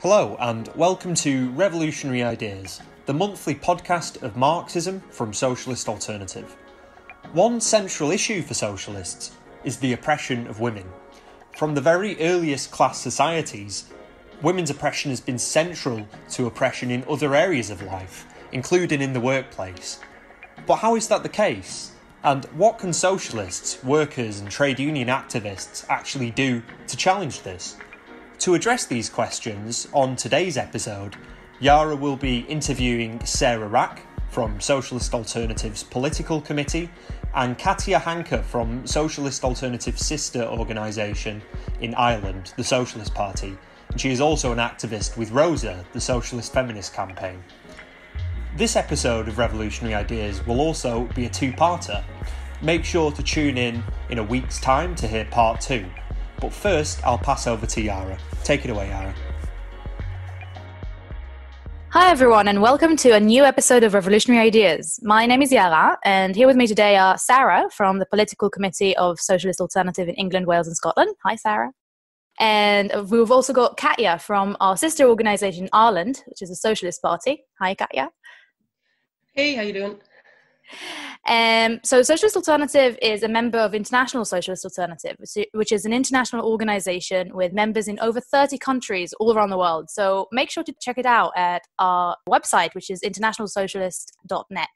Hello and welcome to Revolutionary Ideas, the monthly podcast of Marxism from Socialist Alternative. One central issue for socialists is the oppression of women. From the very earliest class societies, women's oppression has been central to oppression in other areas of life, including in the workplace. But how is that the case? And what can socialists, workers and trade union activists actually do to challenge this? To address these questions, on today's episode, Yara will be interviewing Sarah Wrack from Socialist Alternative's Political Committee and Katia Hancke from Socialist Alternative's sister organisation in Ireland, the Socialist Party, and she is also an activist with Rosa, the Socialist Feminist Campaign. This episode of Revolutionary Ideas will also be a two-parter. Make sure to tune in a week's time to hear part two. But first, I'll pass over to Yara. Take it away, Yara. Hi everyone, and welcome to a new episode of Revolutionary Ideas. My name is Yara, and here with me today are Sarah from the Political Committee of Socialist Alternative in England, Wales and Scotland. Hi, Sarah. And we've also got Katia from our sister organisation in Ireland, which is the Socialist Party. Hi, Katia. Hey, how you doing? So Socialist Alternative is a member of International Socialist Alternative, which is an international organisation with members in over 30 countries all around the world. So make sure to check it out at our website, which is internationalsocialist.net.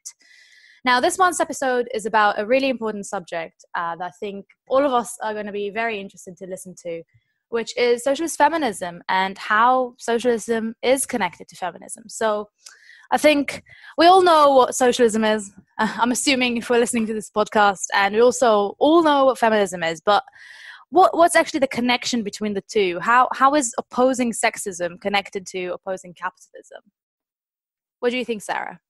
Now, this month's episode is about a really important subject that I think all of us are going to be very interested to listen to, which is socialist feminism and how socialism is connected to feminism. So I think we all know what socialism is. I'm assuming if we're listening to this podcast, and we also all know what feminism is, but what's actually the connection between the two? How is opposing sexism connected to opposing capitalism? What do you think, Sarah?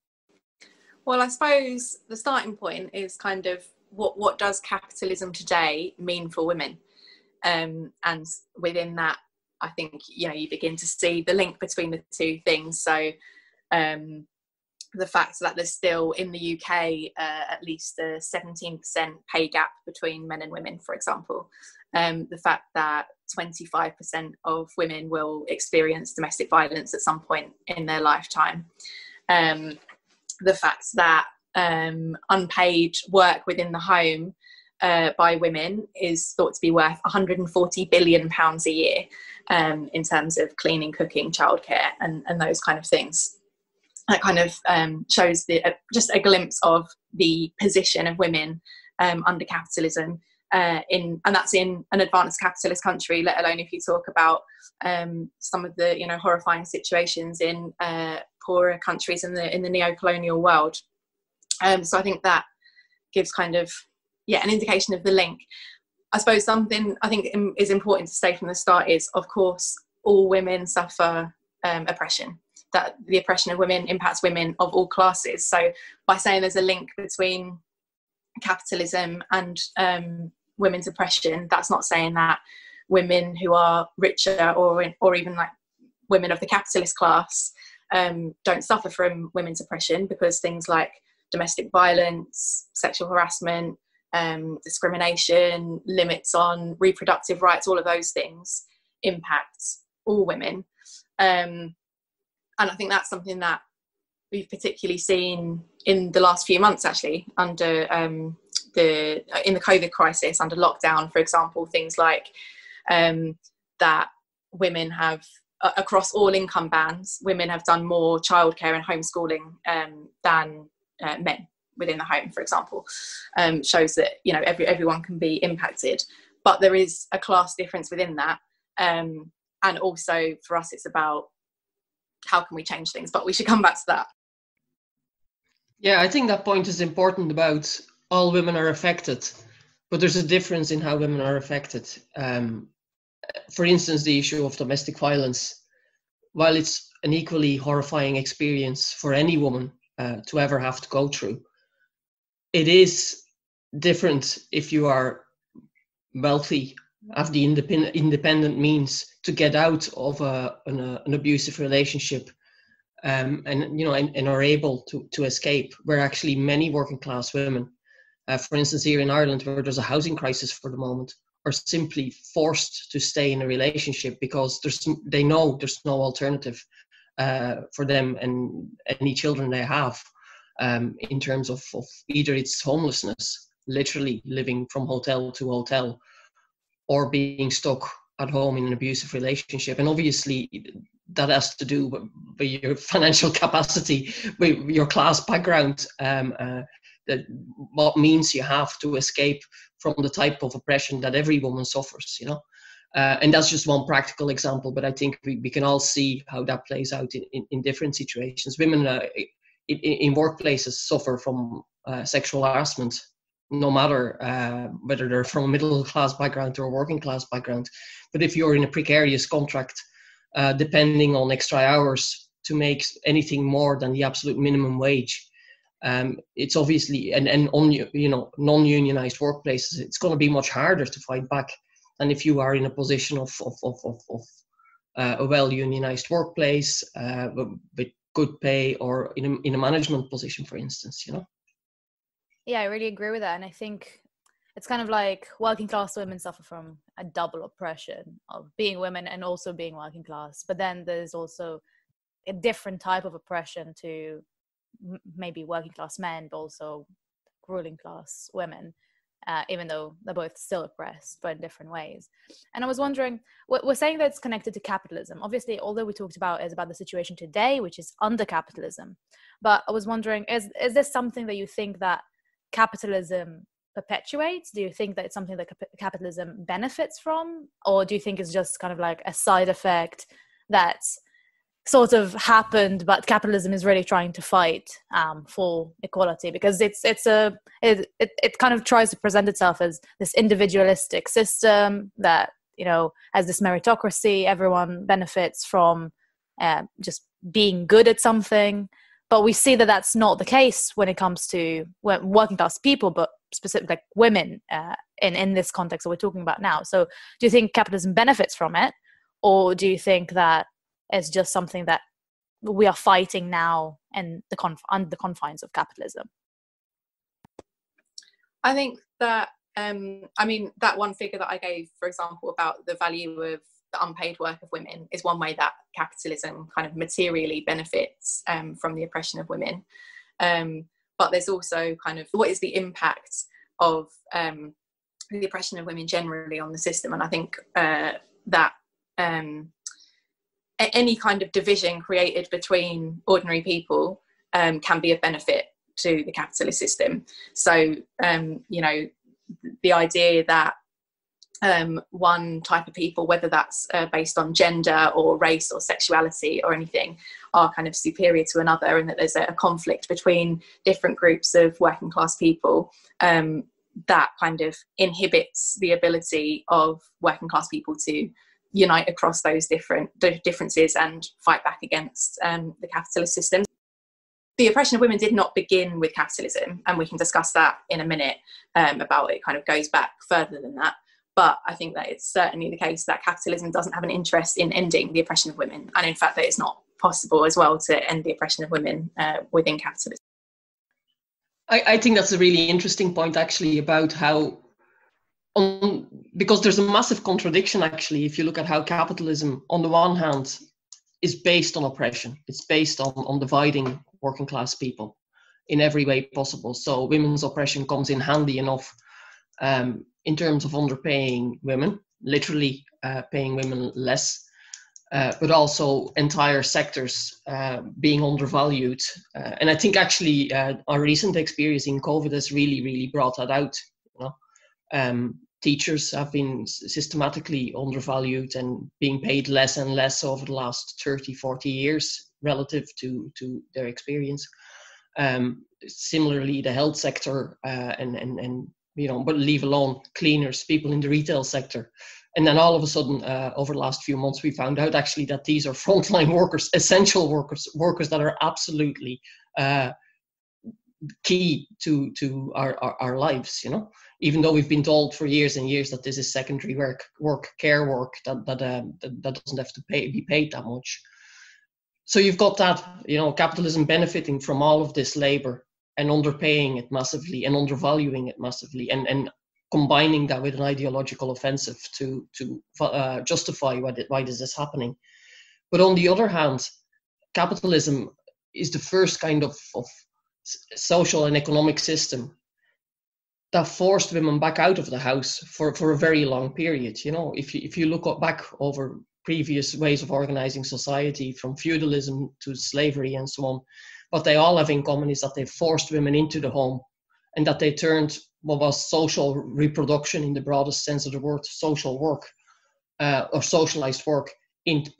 Well, I suppose the starting point is kind of what does capitalism today mean for women? And within that, I think, you begin to see the link between the two things. So the fact that there's still in the UK at least a 17% pay gap between men and women, for example. The fact that 25% of women will experience domestic violence at some point in their lifetime. The fact that unpaid work within the home by women is thought to be worth £140 billion a year in terms of cleaning, cooking, childcare and those kind of things. That kind of shows just a glimpse of the position of women under capitalism, and that's in an advanced capitalist country. Let alone if you talk about some of the horrifying situations in poorer countries in the neo-colonial world. So I think that gives kind of an indication of the link. I suppose something I think is important to state from the start is, of course, all women suffer oppression. That the oppression of women impacts women of all classes. So by saying there's a link between capitalism and women's oppression, that's not saying that women who are richer or even like women of the capitalist class don't suffer from women's oppression, because things like domestic violence, sexual harassment, discrimination, limits on reproductive rights, all of those things impact all women. And I think that's something that we've particularly seen in the last few months, actually, under in the COVID crisis, under lockdown, for example, things like that women have, across all income bands, women have done more childcare and homeschooling than men within the home, for example, shows that everyone can be impacted, but there is a class difference within that, and also for us, it's about how can we change things, but we should come back to that. Yeah, I think that point is important about all women are affected, but there's a difference in how women are affected. For instance, the issue of domestic violence, while it's an equally horrifying experience for any woman to ever have to go through, it is different if you are wealthy, have the independent means to get out of an abusive relationship, and are able to escape. Where actually many working class women, for instance here in Ireland, where there's a housing crisis for the moment, are simply forced to stay in a relationship because they know there's no alternative for them and any children they have, in terms of either it's homelessness, literally living from hotel to hotel, or being stuck at home in an abusive relationship. And obviously that has to do with your financial capacity, with your class background, what means you have to escape from the type of oppression that every woman suffers, you know. And that's just one practical example, but I think we can all see how that plays out in different situations. Women in workplaces suffer from sexual harassment, no matter whether they're from a middle class background or a working class background. But if you're in a precarious contract, depending on extra hours to make anything more than the absolute minimum wage, it's obviously, and on, you know, non-unionized workplaces, it's going to be much harder to fight back than if you are in a position of a well-unionized workplace with good pay, or in a management position, for instance, you know. Yeah, I really agree with that. And I think it's kind of like working class women suffer from a double oppression of being women and also being working class. But then there's also a different type of oppression to maybe working class men, but also ruling class women, even though they're both still oppressed, but in different ways. And I was wondering, we're saying that it's connected to capitalism. Obviously, although we talked about is about the situation today, which is under capitalism. But I was wondering, is this something that you think that capitalism perpetuates? Do you think that it's something that capitalism benefits from? Or do you think it's just kind of like a side effect that's sort of happened, but capitalism is really trying to fight for equality? Because it kind of tries to present itself as this individualistic system that, you know, as this meritocracy, everyone benefits from just being good at something. But we see that that's not the case when it comes to working class people, but specifically like women in this context that we're talking about now. So do you think capitalism benefits from it? Or do you think that it's just something that we are fighting now in under the confines of capitalism? I think that, I mean, that one figure that I gave, for example, about the value of the unpaid work of women is one way that capitalism kind of materially benefits from the oppression of women. But there's also kind of, what is the impact of the oppression of women generally on the system? And I think that any kind of division created between ordinary people can be of benefit to the capitalist system. So, you know, the idea that one type of people, whether that's based on gender or race or sexuality or anything, are kind of superior to another, and that there's a conflict between different groups of working class people, that kind of inhibits the ability of working class people to unite across those differences and fight back against the capitalist system. The oppression of women did not begin with capitalism, and we can discuss that in a minute, about it kind of goes back further than that. But I think that it's certainly the case that capitalism doesn't have an interest in ending the oppression of women, and in fact that it's not possible as well to end the oppression of women within capitalism. I think that's a really interesting point, actually, about how, because there's a massive contradiction, actually, if you look at how capitalism, on the one hand, is based on oppression. It's based on dividing working class people in every way possible. So women's oppression comes in handy enough in terms of underpaying women, literally paying women less, but also entire sectors being undervalued. And I think actually our recent experience in COVID has really, really brought that out. You know? Teachers have been systematically undervalued and being paid less and less over the last 30, 40 years relative to their experience. Similarly, the health sector and you know, but leave alone cleaners, people in the retail sector. And then all of a sudden, over the last few months, we found out actually that these are frontline workers, essential workers that are absolutely key to our lives, you know, even though we've been told for years and years that this is secondary work, care work, that doesn't have to be paid that much. So you've got that, you know, capitalism benefiting from all of this labor and underpaying it massively and undervaluing it massively, and combining that with an ideological offensive to justify why this is happening. But on the other hand, capitalism is the first kind of social and economic system that forced women back out of the house for a very long period. You know, if you look back over previous ways of organizing society, from feudalism to slavery and so on, what they all have in common is that they forced women into the home, and that they turned what was social reproduction in the broadest sense of the word, social work or socialized work,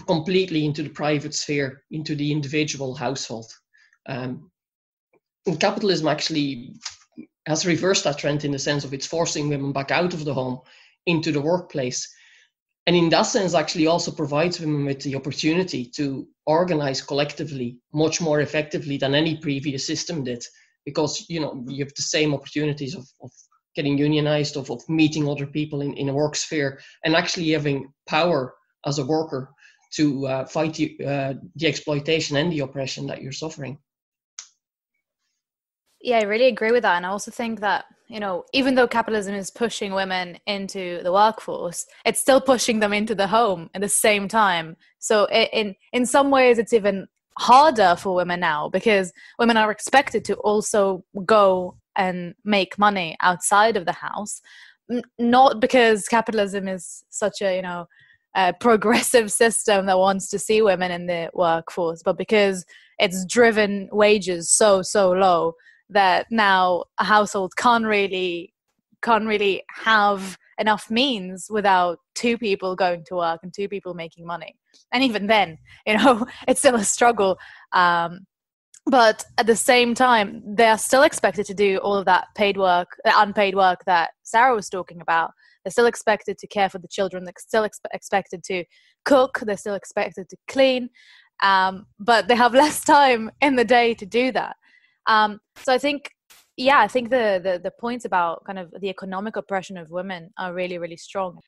completely into the private sphere, into the individual household. And capitalism actually has reversed that trend in the sense of it's forcing women back out of the home into the workplace. And in that sense, actually also provides women with the opportunity to organize collectively much more effectively than any previous system did. Because, you know, you have the same opportunities of getting unionized, of meeting other people in a work sphere, and actually having power as a worker to fight the exploitation and the oppression that you're suffering. Yeah, I really agree with that. And I also think that, you know, even though capitalism is pushing women into the workforce, it's still pushing them into the home at the same time. So in some ways, it's even harder for women now, because women are expected to also go and make money outside of the house, not because capitalism is such a, you know, a progressive system that wants to see women in the workforce, but because it's driven wages so low that now a household can't really have enough means without two people going to work and two people making money. And even then, you know, it's still a struggle. But at the same time, they are still expected to do all of that paid work, unpaid work that Sarah was talking about. They're still expected to care for the children. They're still expected to cook. They're still expected to clean. But they have less time in the day to do that. So I think the points about kind of the economic oppression of women are really, really strong.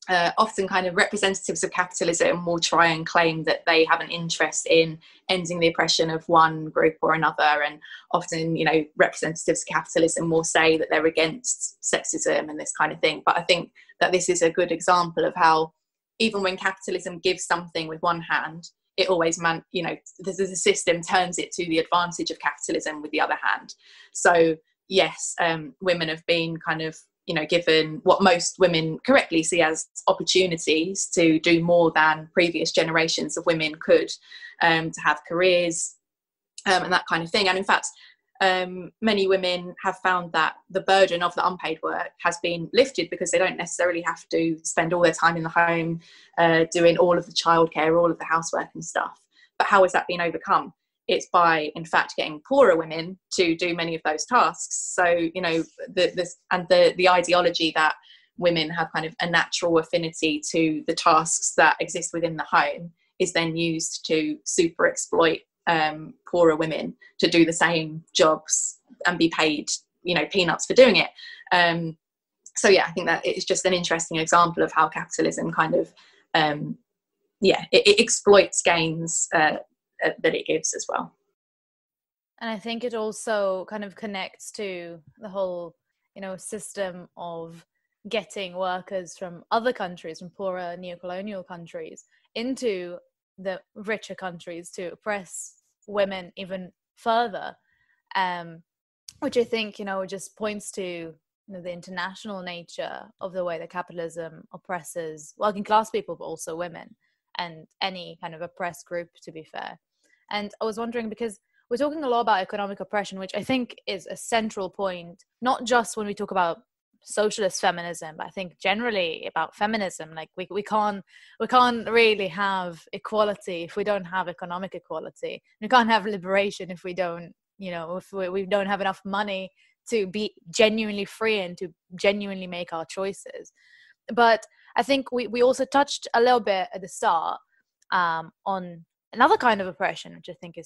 Often kind of representatives of capitalism will try and claim that they have an interest in ending the oppression of one group or another, and often, you know, representatives of capitalism will say that they're against sexism and this kind of thing. But I think that this is a good example of how even when capitalism gives something with one hand, it always, the system turns it to the advantage of capitalism with the other hand. So yes, women have been kind of, you know, given what most women correctly see as opportunities to do more than previous generations of women could, to have careers and that kind of thing. And in fact, many women have found that the burden of the unpaid work has been lifted because they don't necessarily have to spend all their time in the home doing all of the childcare, all of the housework and stuff. But how has that been overcome? It's by, in fact, getting poorer women to do many of those tasks. So, you know, the ideology that women have kind of a natural affinity to the tasks that exist within the home is then used to super exploit poorer women to do the same jobs and be paid, you know, peanuts for doing it. So yeah, I think that it's just an interesting example of how capitalism kind of, it exploits gains that it gives as well. And I think it also kind of connects to the whole, you know, system of getting workers from other countries, from poorer neocolonial countries, into the richer countries to oppress women even further, which I think, you know, just points to, you know, the international nature of the way that capitalism oppresses working class people, but also women and any kind of oppressed group, to be fair. And I was wondering, because we're talking a lot about economic oppression, which I think is a central point, not just when we talk about socialist feminism, but I think generally about feminism. Like we can't really have equality if we don't have economic equality. We can't have liberation if we don't, you know, if we don't have enough money to be genuinely free and to genuinely make our choices. But I think we also touched a little bit at the start on another kind of oppression, which I think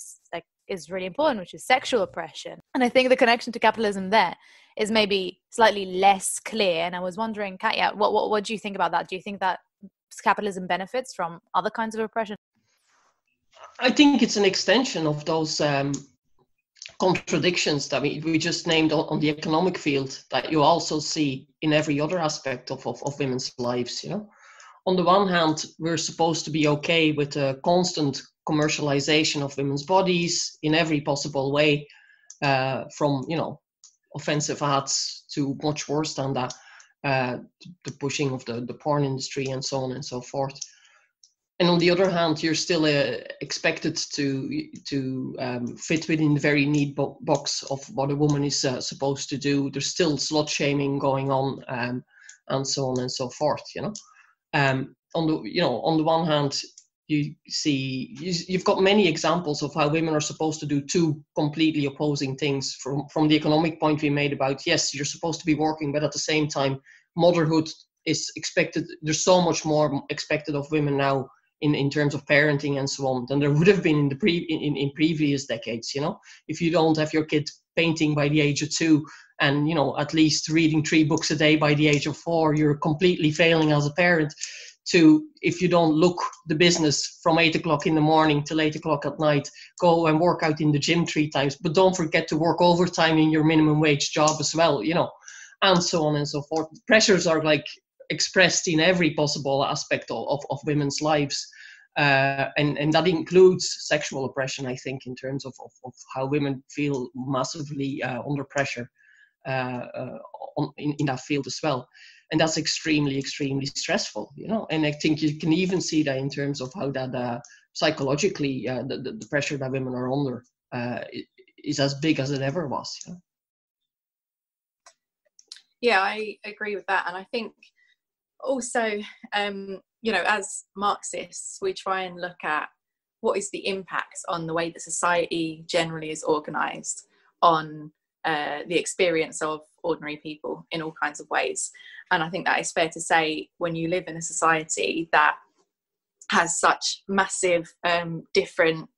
is really important, which is sexual oppression. And I think the connection to capitalism there is maybe slightly less clear. And I was wondering, Katia, what do you think about that? Do you think that capitalism benefits from other kinds of oppression? I think it's an extension of those contradictions that we just named on the economic field that you also see in every other aspect of women's lives. On the one hand, we're supposed to be okay with the constant commercialization of women's bodies in every possible way, from offensive ads to much worse than that, the pushing of the porn industry and so on and so forth. And on the other hand, you're still expected to fit within the very neat box of what a woman is supposed to do. There's still slut shaming going on, and so on and so forth. On the one hand, you've got many examples of how women are supposed to do two completely opposing things. From the economic point we made about, yes, you're supposed to be working, but at the same time, motherhood is expected. There's so much more expected of women now in terms of parenting and so on than there would have been in previous decades. If you don't have your kid painting by the age of 2 and at least reading 3 books a day by the age of 4, you're completely failing as a parent. To if you don't look the business from 8 o'clock in the morning till 8 o'clock at night, go and work out in the gym 3 times, but don't forget to work overtime in your minimum wage job as well, and so on and so forth. Pressures are expressed in every possible aspect of women's lives, and that includes sexual oppression, I think, in terms of how women feel massively under pressure in that field as well. And that's extremely, extremely stressful, and I think you can even see that in terms of how that psychologically the pressure that women are under is as big as it ever was. Yeah, I agree with that. And I think also, as Marxists, we try and look at what is the impact on the way that society generally is organised on the experience of ordinary people in all kinds of ways. And I think that it's fair to say, when you live in a society that has such massive different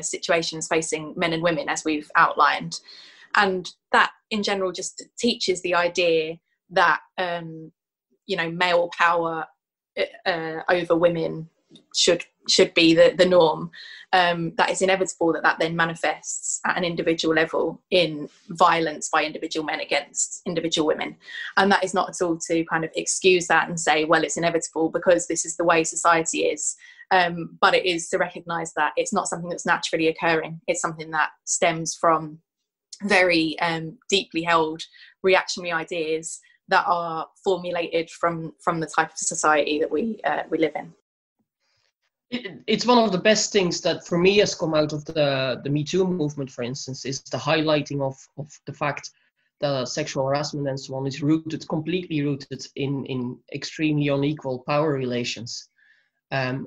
situations facing men and women, as we've outlined, and that in general just teaches the idea that male power over women should be the norm, that it's inevitable that then manifests at an individual level in violence by individual men against individual women. And that is not at all to kind of excuse that and say, well, it's inevitable because this is the way society is, but it is to recognise that it's not something that's naturally occurring. It's something that stems from very deeply held reactionary ideas that are formulated from the type of society that we live in. It's one of the best things that for me has come out of the Me Too movement, for instance, is the highlighting of the fact that sexual harassment and so on is completely rooted in extremely unequal power relations. And,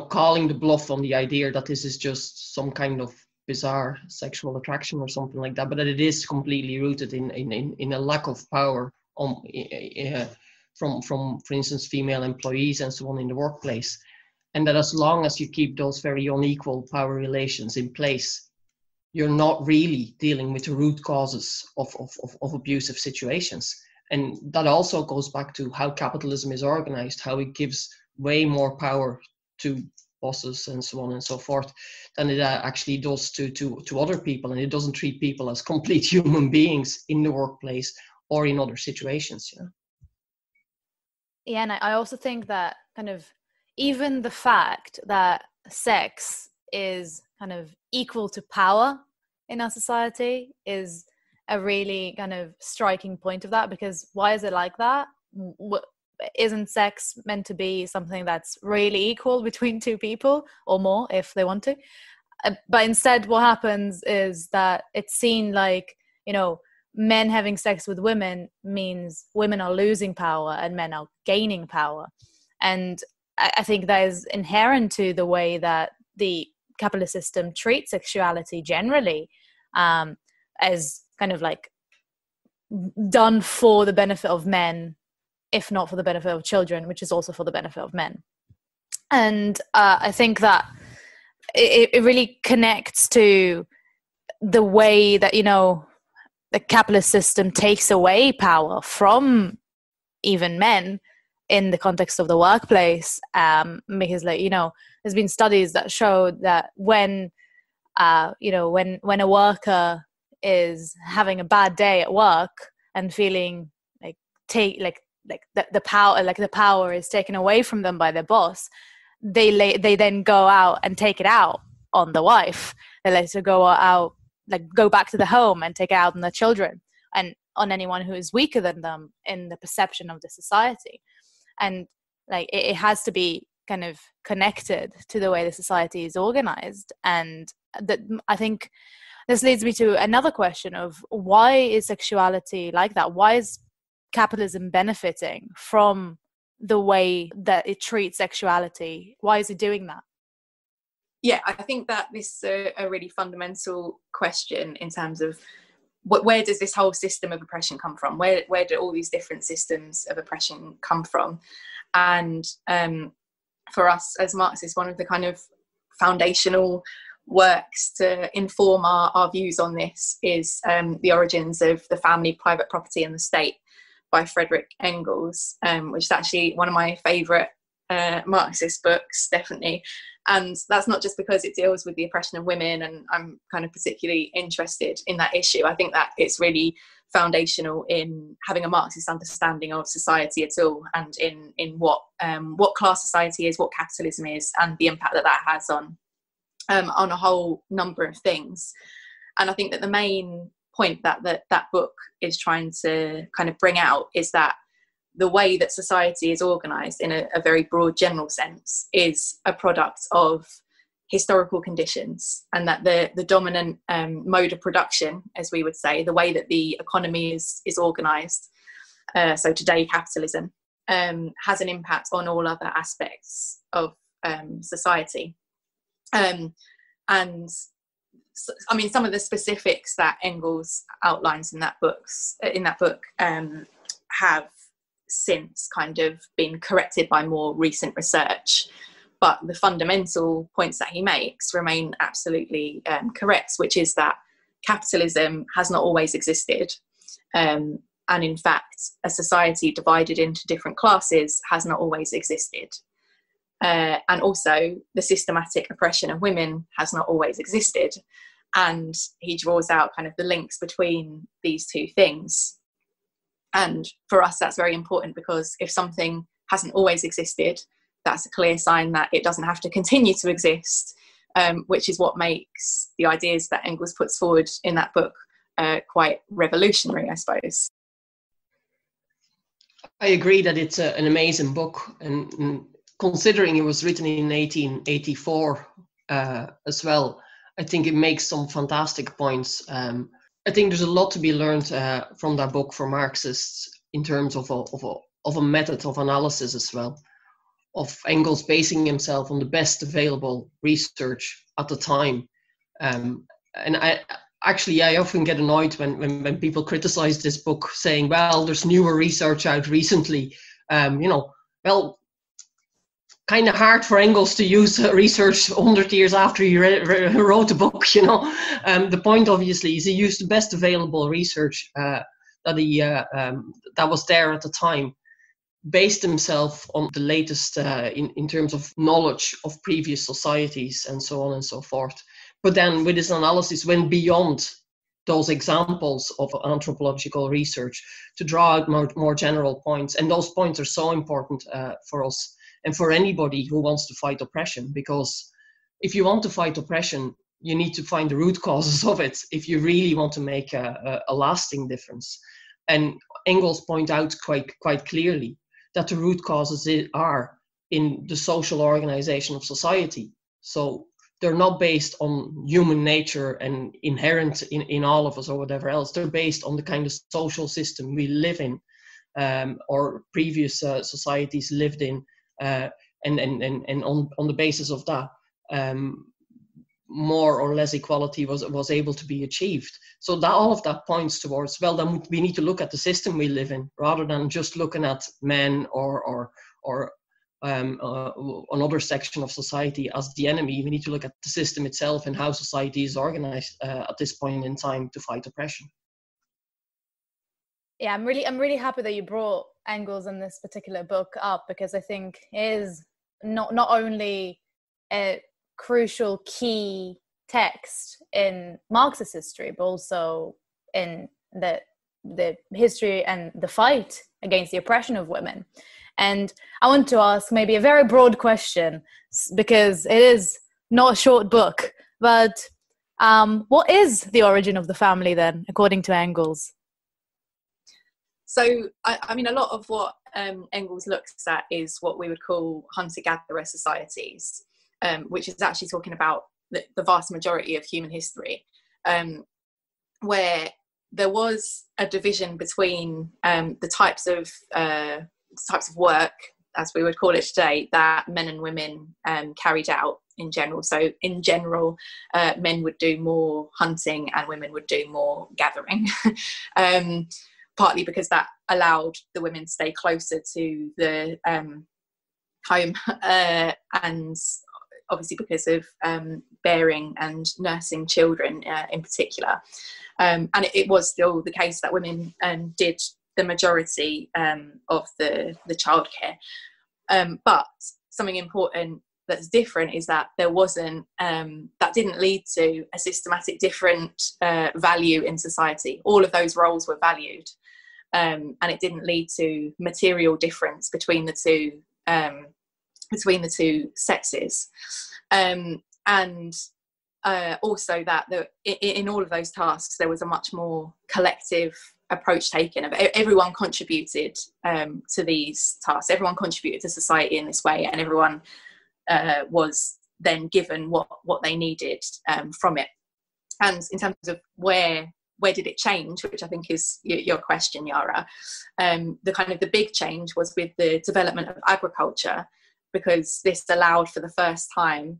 calling the bluff on the idea that this is just some kind of bizarre sexual attraction or something like that, but that it is completely rooted in a lack of power from, for instance, female employees and so on in the workplace. And that as long as you keep those very unequal power relations in place, you're not really dealing with the root causes of abusive situations. And that also goes back to how capitalism is organized, how it gives way more power to bosses and so on and so forth than it actually does to other people. And it doesn't treat people as complete human beings in the workplace or in other situations. Yeah, and I also think that kind of even the fact that sex is kind of equal to power in our society is a really kind of striking point of that, because why is it like that? Isn't sex meant to be something that's really equal between two people or more if they want to? But instead what happens is that it's seen like, men having sex with women means women are losing power and men are gaining power. And I think that is inherent to the way that the capitalist system treats sexuality generally, as kind of like done for the benefit of men, if not for the benefit of children, which is also for the benefit of men. And I think that it really connects to the way that, the capitalist system takes away power from even men in the context of the workplace, because there's been studies that show that when when a worker is having a bad day at work and feeling like the power is taken away from them by their boss, they then go out and take it out on the wife. They let her go out, go back to the home and take it out on the children and on anyone who is weaker than them in the perception of the society. And it has to be kind of connected to the way the society is organized. And that, I think this leads me to another question of why is sexuality like that? Why is capitalism benefiting from the way that it treats sexuality? Why is it doing that? Yeah, I think that this is a really fundamental question in terms of where does this whole system of oppression come from? Where do all these different systems of oppression come from? And for us as Marxists, one of the kind of foundational works to inform our views on this is The Origins of the Family, Private Property and the State by Friedrich Engels, which is actually one of my favourite Marxist books, definitely. And that's not just because it deals with the oppression of women, and I'm kind of particularly interested in that issue. I think that it's really foundational in having a Marxist understanding of society at all, and in what class society is, what capitalism is, and the impact that has on a whole number of things. And I think that the main point that book is trying to kind of bring out is that the way that society is organised in a very broad general sense is a product of historical conditions, and that the dominant mode of production, as we would say, the way that the economy is organised, so today capitalism, has an impact on all other aspects of society. And I mean, some of the specifics that Engels outlines in that book have since kind of been corrected by more recent research, but the fundamental points that he makes remain absolutely correct, which is that capitalism has not always existed, and in fact a society divided into different classes has not always existed, and also the systematic oppression of women has not always existed. And he draws out kind of the links between these two things. And for us, that's very important, because if something hasn't always existed, that's a clear sign that it doesn't have to continue to exist, which is what makes the ideas that Engels puts forward in that book quite revolutionary, I suppose. I agree that it's an amazing book, and considering it was written in 1884 as well, I think it makes some fantastic points. I think there's a lot to be learned from that book for Marxists in terms of a method of analysis as well, of Engels basing himself on the best available research at the time. And I often get annoyed when people criticize this book, saying, well, there's newer research out recently. Well, kind of hard for Engels to use research 100 years after he wrote the book, The point, obviously, is he used the best available research that was there at the time, based himself on the latest in terms of knowledge of previous societies and so on and so forth. But then with his analysis went beyond those examples of anthropological research to draw out more general points. And those points are so important for us and for anybody who wants to fight oppression, because if you want to fight oppression, you need to find the root causes of it if you really want to make a lasting difference. And Engels point out quite clearly that the root causes are in the social organization of society. So they're not based on human nature and inherent in all of us or whatever else. They're based on the kind of social system we live in, or previous societies lived in. And on the basis of that, more or less equality was able to be achieved. So that all of that points towards, well, then we need to look at the system we live in, rather than just looking at men or another section of society as the enemy. We need to look at the system itself and how society is organized at this point in time to fight oppression. Yeah, I'm really happy that you brought Engels in this particular book up, because I think it is not only a crucial key text in Marxist history, but also in the history and the fight against the oppression of women. And I want to ask maybe a very broad question, because it is not a short book, but what is the origin of the family then, according to Engels? So, I mean, a lot of what Engels looks at is what we would call hunter-gatherer societies, which is actually talking about the vast majority of human history, where there was a division between the types of work, as we would call it today, that men and women carried out in general. So in general, men would do more hunting and women would do more gathering, partly because that allowed the women to stay closer to the home, and obviously because of bearing and nursing children in particular. And it was still the case that women did the majority of the childcare. But something important that's different is that there wasn't, that didn't lead to a systematic different value in society. All of those roles were valued, and it didn't lead to material difference between the two sexes. And also that in all of those tasks, there was a much more collective approach taken. Everyone contributed to these tasks. Everyone contributed to society in this way, and everyone was then given what they needed from it. And in terms of where did it change, which I think is your question, Yara, the big change was with the development of agriculture, because this allowed for the first time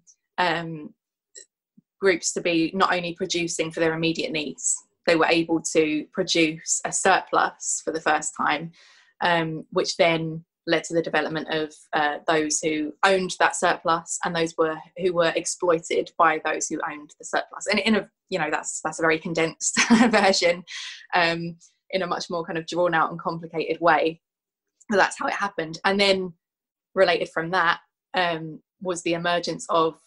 groups to be not only producing for their immediate needs, they were able to produce a surplus for the first time, which then led to the development of those who owned that surplus and those who were exploited by those who owned the surplus. And that's a very condensed version, in a much more kind of drawn out and complicated way. But that's how it happened. And then related from that was the emergence of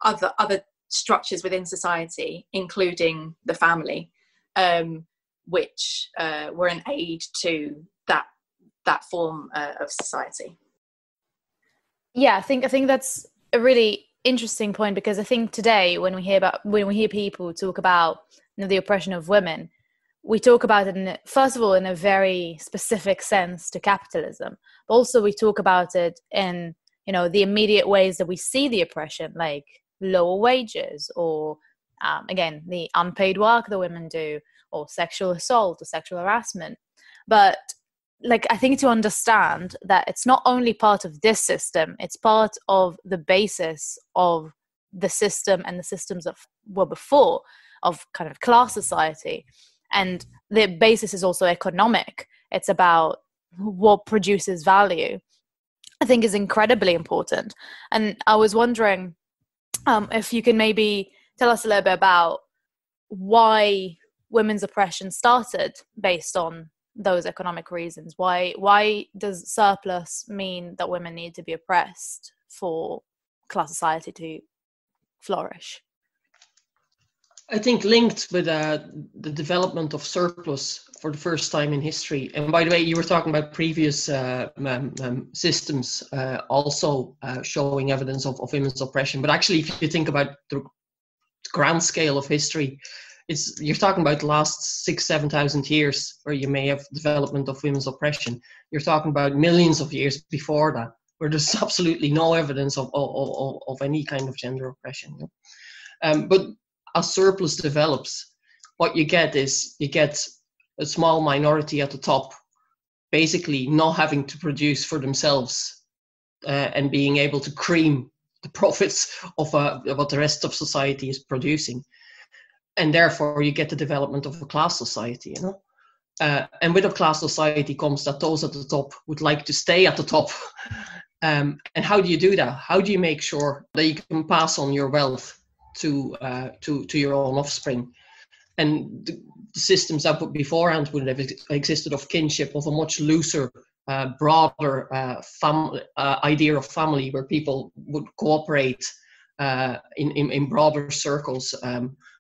other structures within society, including the family, which were an aid to that form of society. Yeah, I think that's a really interesting point, because I think today when we hear people talk about the oppression of women, we talk about it first of all in a very specific sense to capitalism, but also we talk about it in the immediate ways that we see the oppression, like lower wages, or again the unpaid work that women do, or sexual assault or sexual harassment. But I think to understand that it's not only part of this system, it's part of the basis of the system and the systems that were before, of kind of class society. And the basis is also economic. It's about what produces value, I think is incredibly important. And I was wondering if you can maybe tell us a little bit about why women's oppression started based on those economic reasons. Why does surplus mean that women need to be oppressed for class society to flourish? I think linked with the development of surplus for the first time in history. And by the way, you were talking about previous systems also showing evidence of women's oppression. But actually, if you think about the grand scale of history, you're talking about the last 6,000-7,000 years where you may have development of women's oppression. You're talking about millions of years before that, where there's absolutely no evidence of any kind of gender oppression. But as surplus develops, what you get is a small minority at the top, basically not having to produce for themselves and being able to cream the profits of what the rest of society is producing. And therefore you get the development of a class society, and with a class society comes that those at the top would like to stay at the top. And how do you do that? How do you make sure that you can pass on your wealth to your own offspring? And the systems that beforehand would have existed of kinship, of a much looser, broader idea of family, where people would cooperate in broader circles,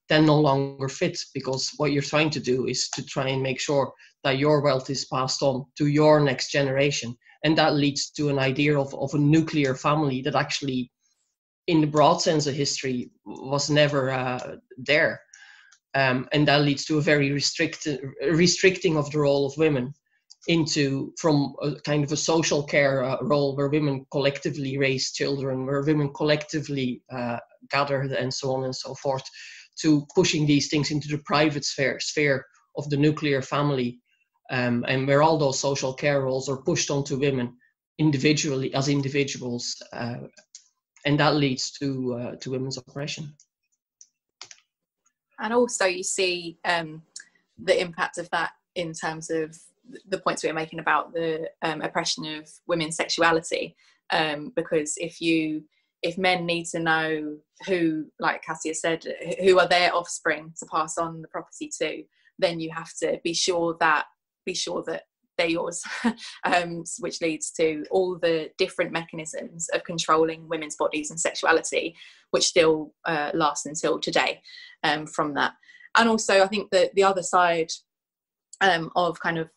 then no longer fit, because what you're trying to do is to try and make sure that your wealth is passed on to your next generation. And that leads to an idea of a nuclear family that actually, in the broad sense of history, was never there. And that leads to a very restricting of the role of women from a kind of a social care role, where women collectively raise children, where women collectively gather, and so on and so forth, to pushing these things into the private sphere of the nuclear family, and where all those social care roles are pushed onto women individually, as individuals, and that leads to women's oppression. And also you see the impact of that in terms of the points we were making about the oppression of women's sexuality, because if men need to know who, like Katia said, who are their offspring to pass on the property to, then you have to be sure that they're yours, which leads to all the different mechanisms of controlling women's bodies and sexuality, which still last until today from that. And also I think that the other side of kind of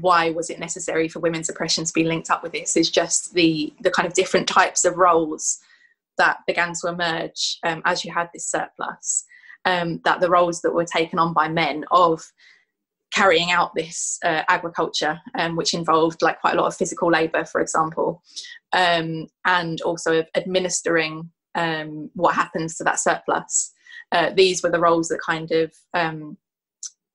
why was it necessary for women's oppression to be linked up with this is just the kind of different types of roles that began to emerge as you had this surplus, that the roles that were taken on by men of carrying out this agriculture, which involved like quite a lot of physical labour, for example, and also administering what happens to that surplus. These were the roles that kind of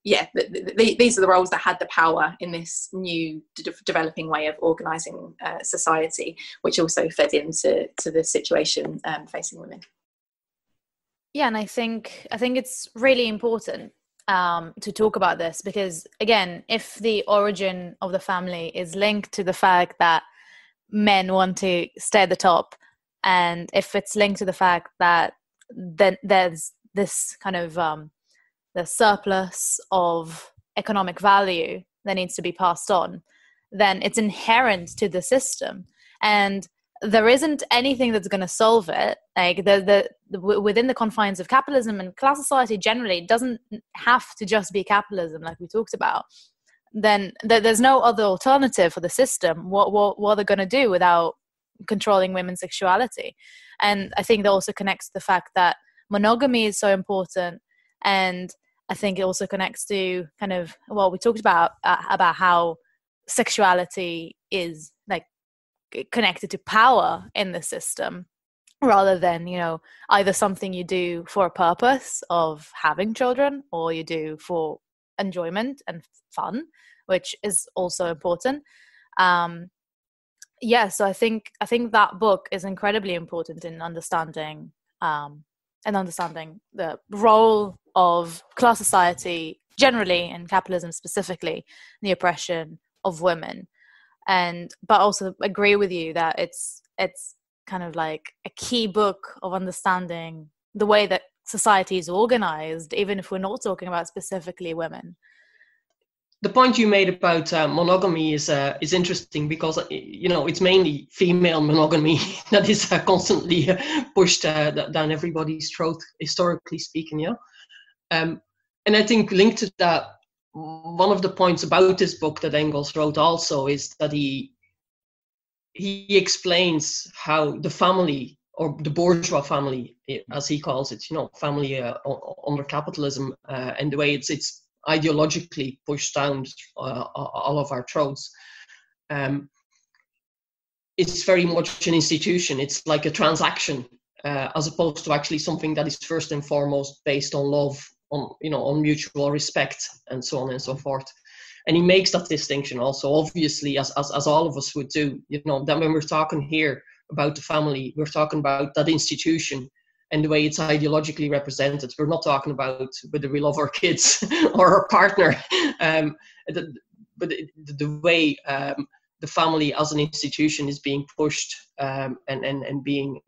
these are the roles that had the power in this new developing way of organising society, which also fed into the situation facing women. Yeah, and I think it's really important to talk about this, because again, if the origin of the family is linked to the fact that men want to stay at the top, and if it's linked to the fact that then there's this kind of the surplus of economic value that needs to be passed on, then it's inherent to the system, and there isn't anything that's going to solve it. Like within the confines of capitalism and class society generally, it doesn't have to just be capitalism, like we talked about. Then there's no other alternative for the system. What are they going to do without controlling women's sexuality? And I think that also connects to the fact that monogamy is so important, and I think it also connects to kind of, well, we talked about how sexuality is like connected to power in the system, rather than, you know, either something you do for a purpose of having children or you do for enjoyment and fun, which is also important. So I think that book is incredibly important in understanding the role of class society generally, and capitalism specifically, the oppression of women. But also agree with you that it's kind of like a key book of understanding the way that society is organized, even if we're not talking about specifically women. The point you made about monogamy is interesting, because it's mainly female monogamy that is constantly pushed down everybody's throat, historically speaking. And I think linked to that, one of the points about this book that Engels wrote also is that he explains how the family, or the bourgeois family, as he calls it, family under capitalism, and the way it's ideologically pushed down all of our throats. It's very much an institution. It's like a transaction, as opposed to actually something that is first and foremost based on love, on mutual respect, and so on and so forth. And he makes that distinction also, obviously, as all of us would do. That when we're talking here about the family, we're talking about that institution and the way it's ideologically represented. We're not talking about whether we love our kids or our partner, but the way the family as an institution is being pushed and being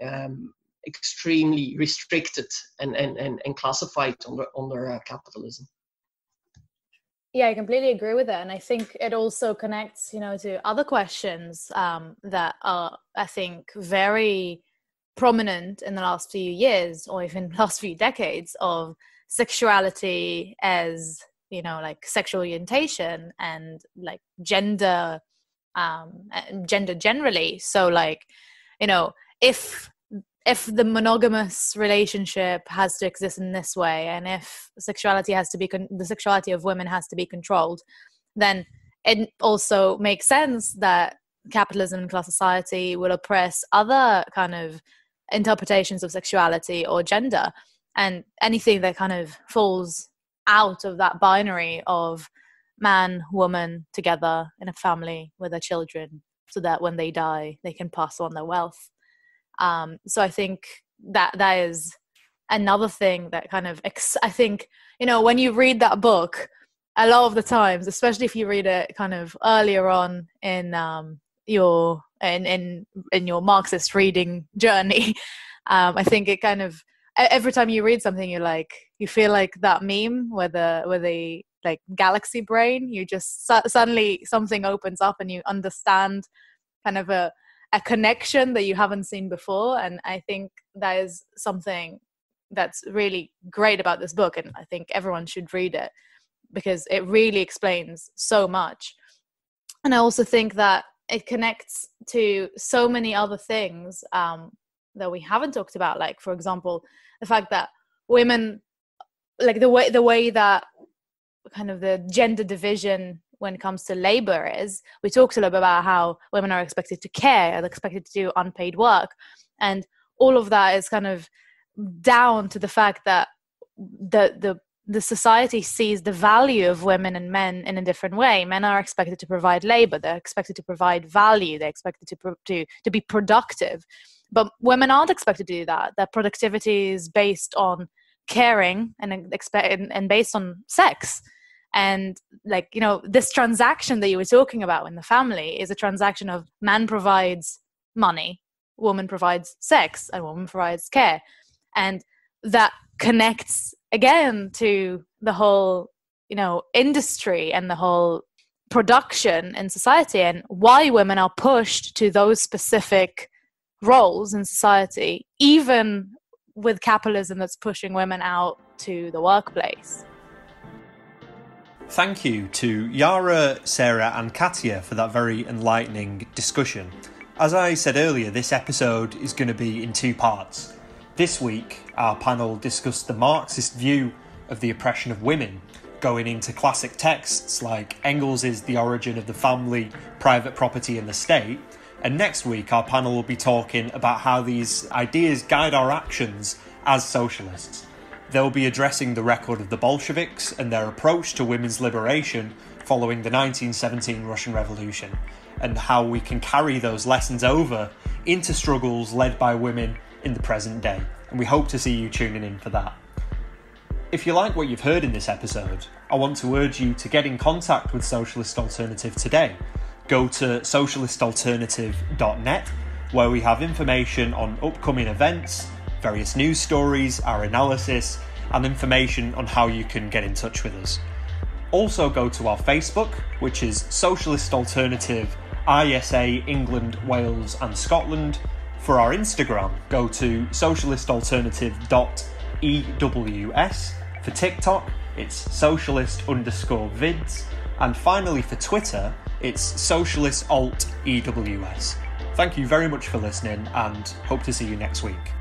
extremely restricted and classified under capitalism. Yeah, I completely agree with that. And I think it also connects, to other questions that are, I think, very prominent in the last few years, or even last few decades, of sexuality as, you know, like sexual orientation and like gender generally. So like, you know, if the monogamous relationship has to exist in this way, and if sexuality has to be the sexuality of women has to be controlled, then it also makes sense that capitalism and class society will oppress other kind of interpretations of sexuality or gender, and anything that kind of falls out of that binary of man, woman together in a family with their children, so that when they die they can pass on their wealth. So I think that is another thing that kind of I think, you know, when you read that book, a lot of the times, especially if you read it kind of earlier on in your Marxist reading journey, I think it kind of, every time you read something, you feel like that meme where the like galaxy brain, you just suddenly something opens up and you understand kind of a connection that you haven't seen before. And I think that is something that's really great about this book, and I think everyone should read it because it really explains so much. And I also think that it connects to so many other things that we haven't talked about, like, for example, the fact that women, like the way that kind of the gender division when it comes to labor is, we talked a little bit about how women are expected to care, are expected to do unpaid work, and all of that is kind of down to the fact that the society sees the value of women and men in a different way. Men are expected to provide labor, they're expected to provide value, they're expected to be productive, but women aren't expected to do that. Their productivity is based on caring and based on sex. And like, you know, this transaction that you were talking about in the family is a transaction of man provides money, woman provides sex, and woman provides care. And that connects again to the whole, you know, industry and the whole production in society, and why women are pushed to those specific roles in society, even with capitalism that's pushing women out to the workplace. Thank you to Yara, Sarah and Katia for that very enlightening discussion. As I said earlier, this episode is going to be in two parts. This week, our panel discussed the Marxist view of the oppression of women, going into classic texts like Engels' The Origin of the Family, Private Property and the State. And next week, our panel will be talking about how these ideas guide our actions as socialists. They'll be addressing the record of the Bolsheviks and their approach to women's liberation following the 1917 Russian Revolution, and how we can carry those lessons over into struggles led by women in the present day. And we hope to see you tuning in for that. If you like what you've heard in this episode, I want to urge you to get in contact with Socialist Alternative today. Go to socialistalternative.net, where we have information on upcoming events, various news stories, our analysis, and information on how you can get in touch with us. Also go to our Facebook, which is Socialist Alternative ISA England, Wales and Scotland. For our Instagram, go to socialistalternative.ews. For TikTok, it's socialist_vids. And finally for Twitter, it's socialistaltews. Thank you very much for listening, and hope to see you next week.